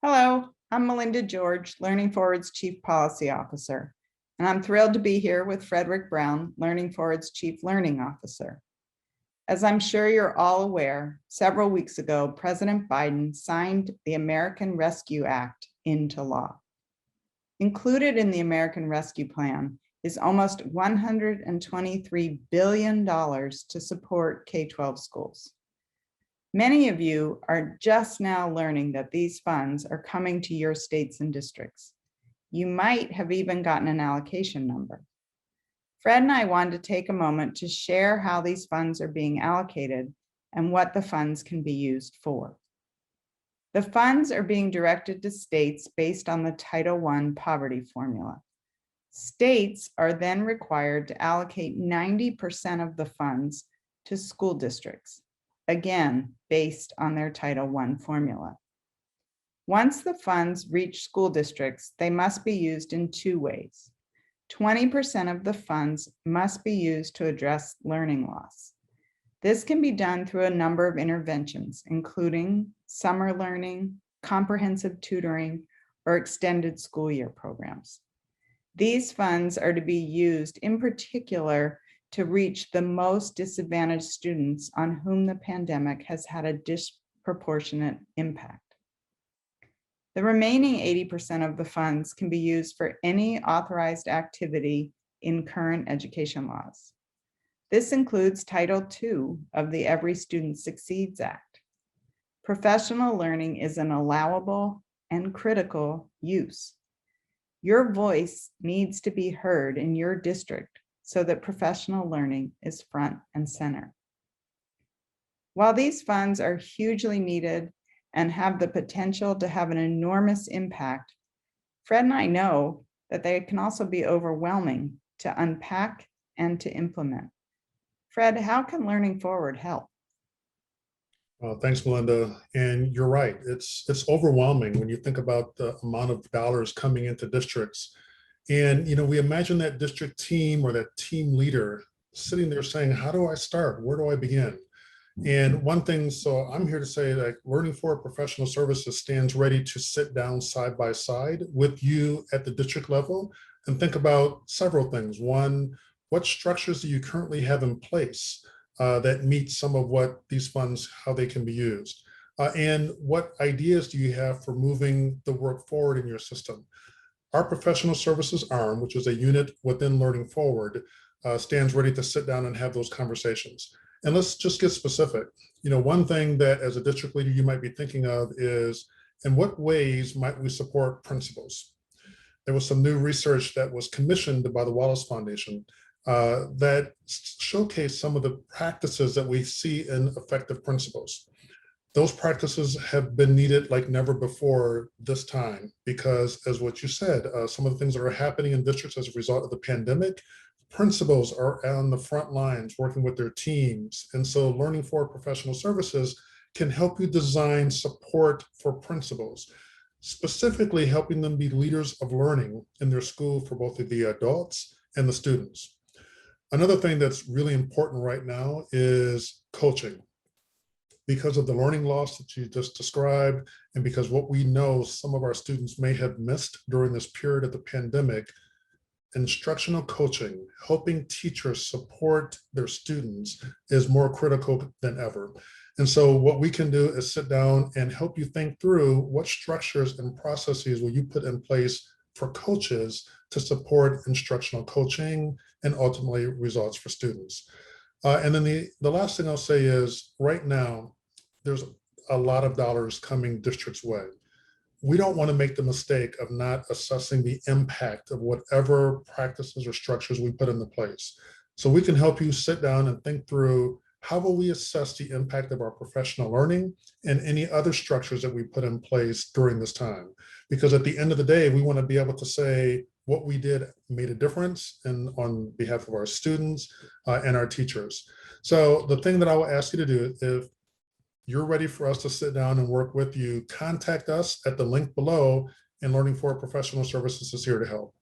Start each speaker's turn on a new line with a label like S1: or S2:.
S1: Hello, I'm Melinda George, Learning Forward's Chief Policy Officer, and I'm thrilled to be here with Frederick Brown, Learning Forward's Chief Learning Officer. As I'm sure you're all aware, several weeks ago, President Biden signed the American Rescue Act into law. Included in the American Rescue Plan is almost $123 billion to support K-12 schools. Many of you are just now learning that these funds are coming to your states and districts. You might have even gotten an allocation number. Fred and I wanted to take a moment to share how these funds are being allocated and what the funds can be used for. The funds are being directed to states based on the Title I poverty formula. States are then required to allocate 90% of the funds to school districts, again, based on their Title I formula. Once the funds reach school districts, they must be used in two ways. 20% of the funds must be used to address learning loss. This can be done through a number of interventions, including summer learning, comprehensive tutoring, or extended school year programs. These funds are to be used in particular to reach the most disadvantaged students on whom the pandemic has had a disproportionate impact. The remaining 80% of the funds can be used for any authorized activity in current education laws. This includes Title II of the Every Student Succeeds Act. Professional learning is an allowable and critical use. Your voice needs to be heard in your district so that professional learning is front and center. While these funds are hugely needed and have the potential to have an enormous impact, Fred and I know that they can also be overwhelming to unpack and to implement. Fred, how can Learning Forward help?
S2: Thanks, Melinda. And you're right. It's overwhelming when you think about the amount of dollars coming into districts. And we imagine that district team or that team leader sitting there saying, how do I start? Where do I begin? And one thing, so I'm here to say that Learning Forward Professional Services stands ready to sit down side by side with you at the district level and think about several things. One, what structures do you currently have in place that meet some of what these funds, how they can be used? And what ideas do you have for moving the work forward in your system? Our professional services arm, which is a unit within Learning Forward, stands ready to sit down and have those conversations. And let's just get specific. One thing that as a district leader you might be thinking of is, in what ways might we support principals? There was some new research that was commissioned by the Wallace Foundation that showcased some of the practices that we see in effective principals. Those practices have been needed like never before this time, because as what you said, some of the things that are happening in districts as a result of the pandemic, principals are on the front lines working with their teams. And so Learning Forward Professional Services can help you design support for principals, specifically helping them be leaders of learning in their school for both of the adults and the students. Another thing that's really important right now is coaching. Because of the learning loss that you just described, and because what we know some of our students may have missed during this period of the pandemic, instructional coaching, helping teachers support their students is more critical than ever. And so what we can do is sit down and help you think through what structures and processes will you put in place for coaches to support instructional coaching and ultimately results for students. And then the last thing I'll say is, right now, there's a lot of dollars coming districts' way. We don't want to make the mistake of not assessing the impact of whatever practices or structures we put into place. So we can help you sit down and think through, how will we assess the impact of our professional learning and any other structures that we put in place during this time? Because at the end of the day, we want to be able to say what we did made a difference on behalf of our students and our teachers. So the thing that I will ask you to do, if you're ready for us to sit down and work with you, contact us at the link below, and Learning Forward Professional Services is here to help.